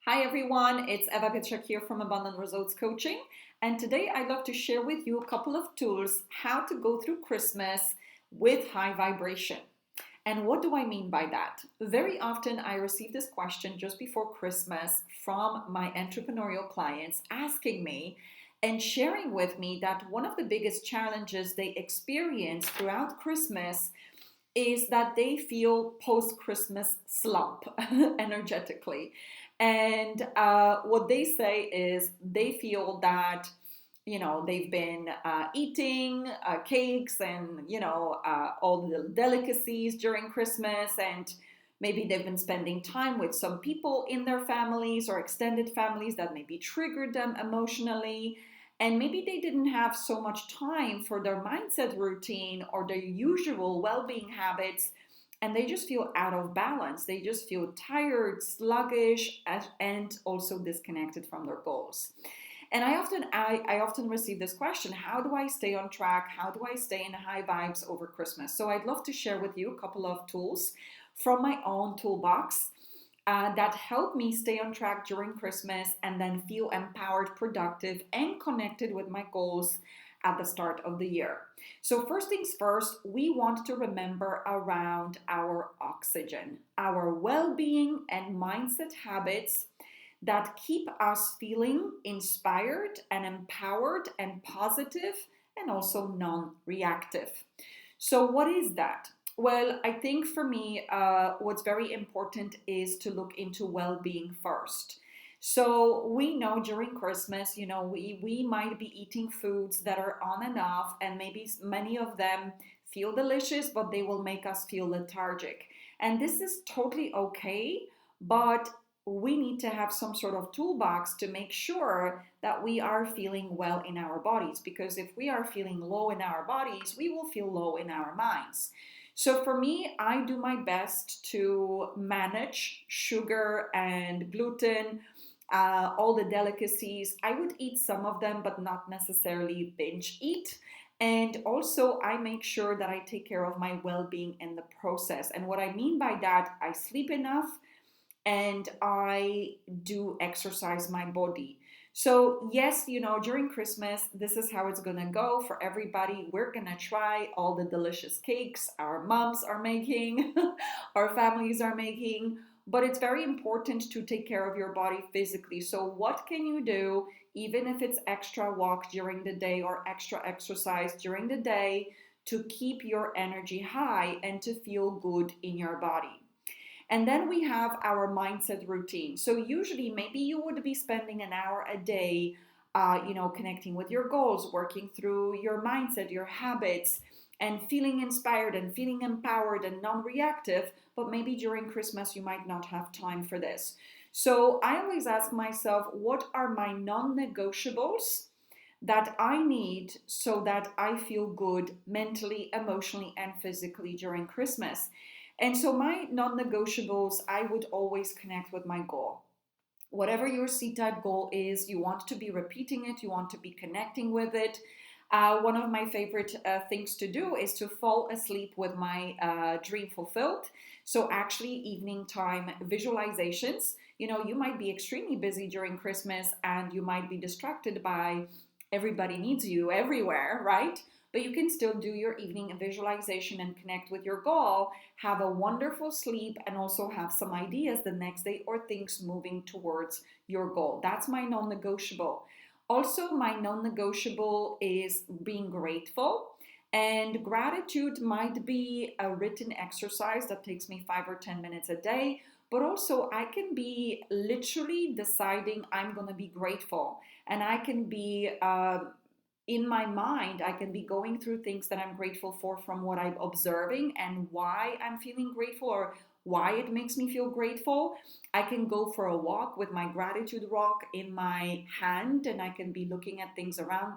Hi everyone, it's Pietrzak here from Abundant Results Coaching, and today I'd love to share with you a couple of tools how to go through Christmas with high vibration. And what do I mean by that? Very often I receive this question just before Christmas from my entrepreneurial clients asking me and sharing with me that one of the biggest challenges they experience throughout Christmas is that they feel post-Christmas slump energetically. And what they say is they feel that, they've been eating cakes and, all the delicacies during Christmas. And maybe they've been spending time with some people in their families or extended families that maybe triggered them emotionally. And maybe they didn't have so much time for their mindset routine or their usual well being habits, and they just feel out of balance. They just feel tired, sluggish, and also disconnected from their goals. And I often receive this question: how do I stay on track? How do I stay in high vibes over Christmas? So I'd love to share with you a couple of tools from my own toolbox that help me stay on track during Christmas and then feel empowered, productive, and connected with my goals at the start of the year. So, first things first, we want to remember around our oxygen, our well being, and mindset habits that keep us feeling inspired and empowered and positive and also non reactive. So, what is that? Well, I think for me, what's very important is to look into well being first. So, we know during Christmas, we might be eating foods that are on and off, and maybe many of them feel delicious, but they will make us feel lethargic. And this is totally okay, but we need to have some sort of toolbox to make sure that we are feeling well in our bodies. Because if we are feeling low in our bodies, we will feel low in our minds. So for me, I do my best to manage sugar and gluten, all the delicacies. I would eat some of them, but not necessarily binge eat. And also, I make sure that I take care of my well being in the process. And what I mean by that, I sleep enough and I do exercise my body. So, yes, during Christmas, this is how it's gonna go for everybody. We're gonna try all the delicious cakes our moms are making, our families are making, but it's very important to take care of your body physically. So, what can you do, even if it's extra walk during the day or extra exercise during the day, to keep your energy high and to feel good in your body? And then we have our mindset routine. So usually, maybe you would be spending an hour a day, connecting with your goals, working through your mindset, your habits, and feeling inspired and feeling empowered and non-reactive. But maybe during Christmas, you might not have time for this. So I always ask myself, what are my non-negotiables that I need so that I feel good mentally, emotionally, and physically during Christmas? And so my non-negotiables, I would always connect with my goal. Whatever your C-type goal is, you want to be repeating it, you want to be connecting with it. One of my favorite things to do is to fall asleep with my dream fulfilled. So actually evening time visualizations. You might be extremely busy during Christmas and you might be distracted by everybody needs you everywhere, right? But you can still do your evening visualization and connect with your goal, have a wonderful sleep, and also have some ideas the next day or things moving towards your goal. That's my non negotiable. Also, my non negotiable is being grateful. And gratitude might be a written exercise that takes me 5 or 10 minutes a day, but also I can be literally deciding I'm going to be grateful. And I can be in my mind, I can be going through things that I'm grateful for from what I'm observing and why I'm feeling grateful or why it makes me feel grateful. I can go for a walk with my gratitude rock in my hand and I can be looking at things around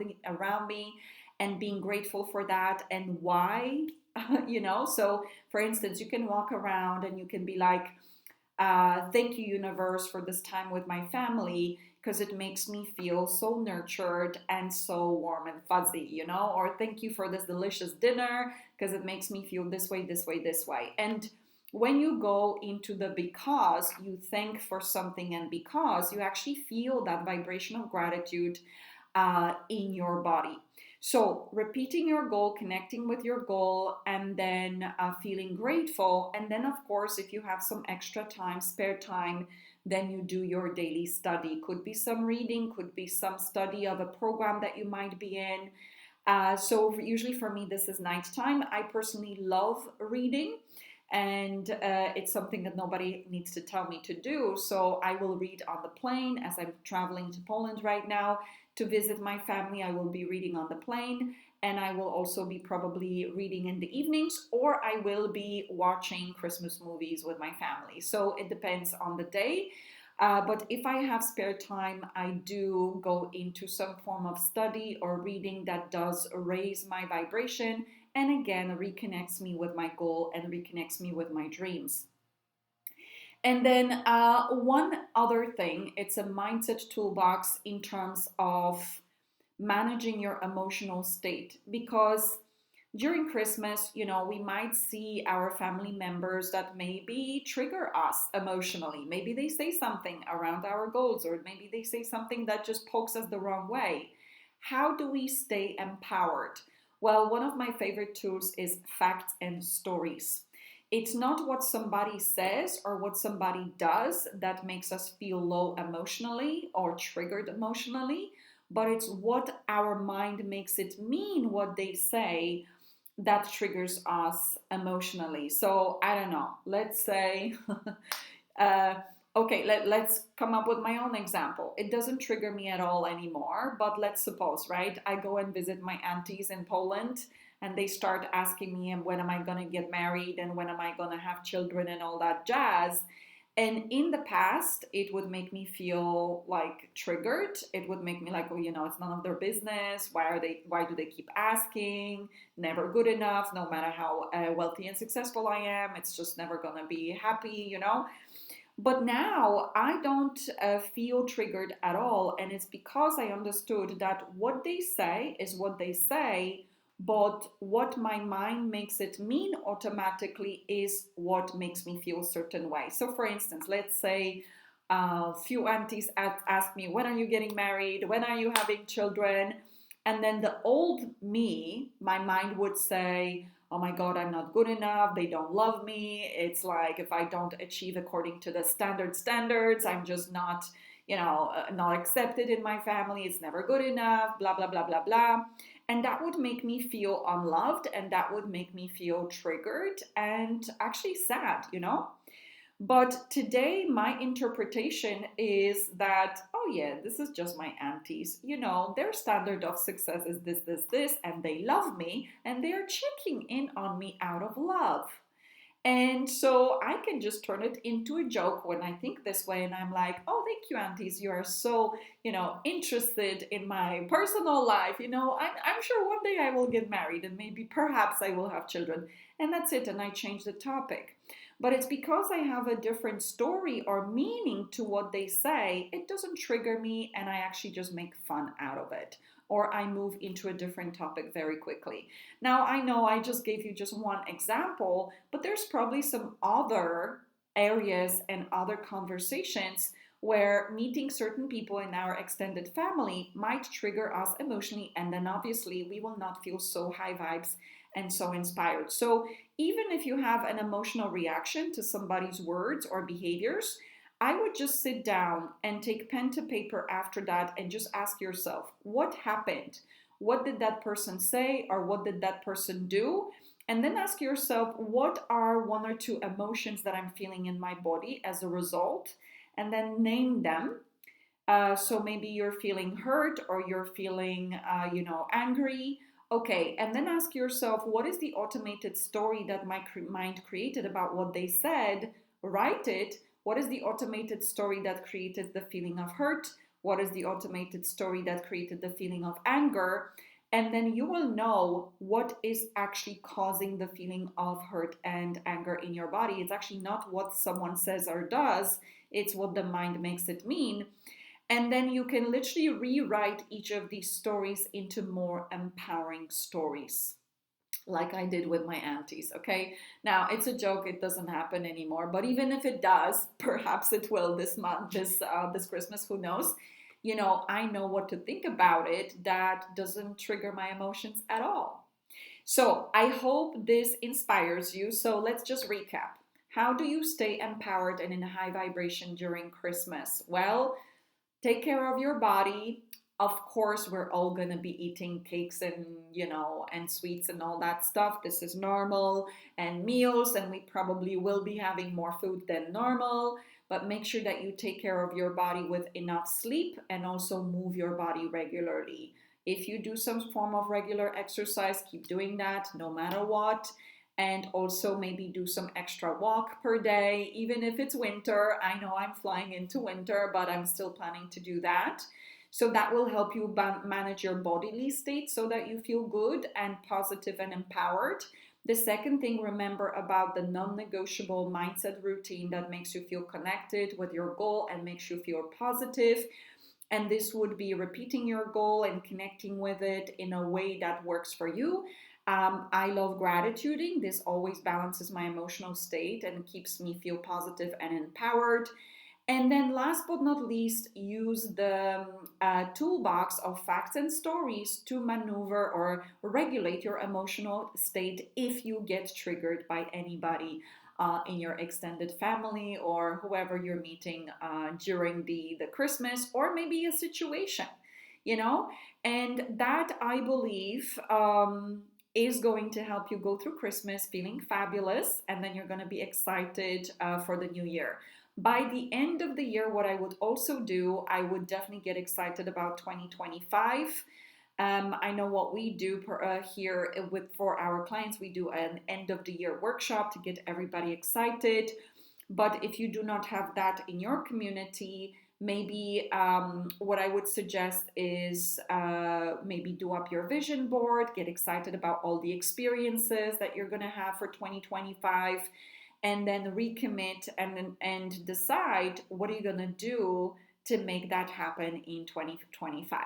me and being grateful for that and why, So, for instance, you can walk around and you can be like, thank you, universe, for this time with my family because it makes me feel so nurtured and so warm and fuzzy. Or thank you for this delicious dinner because it makes me feel this way, this way, this way. And when you go into the because, you thank for something, and because you actually feel that vibration of gratitude in your body. So, repeating your goal, connecting with your goal, and then feeling grateful. And then, of course, if you have some extra time, spare time, then you do your daily study. Could be some reading, could be some study of a program that you might be in. So, usually for me, this is nighttime. I personally love reading, and it's something that nobody needs to tell me to do. So I will read on the plane as I'm traveling to Poland right now to visit my family. I will be reading on the plane, and I will also be probably reading in the evenings, or I will be watching Christmas movies with my family. So it depends on the day. But if I have spare time, I do go into some form of study or reading that does raise my vibration and again reconnects me with my goal and reconnects me with my dreams. And then one other thing, it's a mindset toolbox in terms of managing your emotional state, because during Christmas, we might see our family members that maybe trigger us emotionally. Maybe they say something around our goals, or maybe they say something that just pokes us the wrong way. How do we stay empowered? Well, one of my favorite tools is facts and stories. It's not what somebody says or what somebody does that makes us feel low emotionally or triggered emotionally, but it's what our mind makes it mean what they say that triggers us emotionally. So I don't know, let's say, uh, okay, let's come up with my own example. It doesn't trigger me at all anymore, but let's suppose, right? I go and visit my aunties in Poland, and they start asking me, when am I going to get married and when am I going to have children and all that jazz. And in the past, it would make me feel like triggered. It would make me like, oh, it's none of their business. Why do they keep asking? Never good enough, no matter how wealthy and successful I am. It's just never going to be happy. But now I don't feel triggered at all. And it's because I understood that what they say is what they say, but what my mind makes it mean automatically is what makes me feel a certain way. So, for instance, let's say a few aunties ask me, when are you getting married? When are you having children? And then the old me, my mind would say, oh my God, I'm not good enough. They don't love me. It's like if I don't achieve according to the standards, I'm just not, not accepted in my family. It's never good enough, blah, blah, blah, blah, blah. And that would make me feel unloved, and that would make me feel triggered and actually sad. But today, my interpretation is that, oh yeah, this is just my aunties. Their standard of success is this, and they love me, and they're checking in on me out of love. And so I can just turn it into a joke when I think this way, and I'm like, oh, thank you, aunties. You are so, interested in my personal life. I'm sure one day I will get married and maybe perhaps I will have children. And that's it. And I change the topic. But it's because I have a different story or meaning to what they say, it doesn't trigger me, and I actually just make fun out of it. Or I move into a different topic very quickly. Now, I know I just gave you just one example, but there's probably some other areas and other conversations where meeting certain people in our extended family might trigger us emotionally, and then obviously we will not feel so high vibes and so inspired. So even if you have an emotional reaction to somebody's words or behaviors, I would just sit down and take pen to paper after that and just ask yourself, what happened? What did that person say, or what did that person do? And then ask yourself, what are one or two emotions that I'm feeling in my body as a result? And then name them. So maybe you're feeling hurt, or you're feeling, angry. Okay, and then ask yourself, what is the automated story that my mind created about what they said? Write it. What is the automated story that created the feeling of hurt? What is the automated story that created the feeling of anger? And then you will know what is actually causing the feeling of hurt and anger in your body. It's actually not what someone says or does, it's what the mind makes it mean. And then you can literally rewrite each of these stories into more empowering stories. like I did with my aunties, okay? Now, it's a joke, it doesn't happen anymore, but even if it does, perhaps it will this month, this Christmas, who knows? You know, I know what to think about it that doesn't trigger my emotions at all. So, I hope this inspires you. So, let's just recap. How do you stay empowered and in high vibration during Christmas? Well, take care of your body. Of course, we're all going to be eating cakes and, and sweets and all that stuff. This is normal, and meals, and we probably will be having more food than normal. But make sure that you take care of your body with enough sleep and also move your body regularly. If you do some form of regular exercise, keep doing that no matter what. And also maybe do some extra walk per day, even if it's winter. I know I'm flying into winter, but I'm still planning to do that. So that will help you manage your bodily state so that you feel good and positive and empowered. The second thing, remember about the non-negotiable mindset routine that makes you feel connected with your goal and makes you feel positive. And this would be repeating your goal and connecting with it in a way that works for you. I love gratituding. This always balances my emotional state and keeps me feel positive and empowered. And then, last but not least, use the toolbox of facts and stories to maneuver or regulate your emotional state if you get triggered by anybody in your extended family or whoever you're meeting during the Christmas, or maybe a situation, you know? And that, I believe, is going to help you go through Christmas feeling fabulous, and then you're going to be excited for the new year. By the end of the year, what I would also do, I would definitely get excited about 2025. I know what we do here for our clients. We do an end of the year workshop to get everybody excited. But if you do not have that in your community, maybe what I would suggest is maybe do up your vision board, get excited about all the experiences that you're going to have for 2025, and then recommit and decide what are you going to do to make that happen in 2025.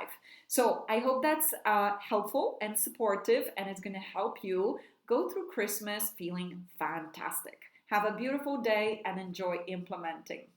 So I hope that's helpful and supportive, and it's going to help you go through Christmas feeling fantastic. Have a beautiful day and enjoy implementing.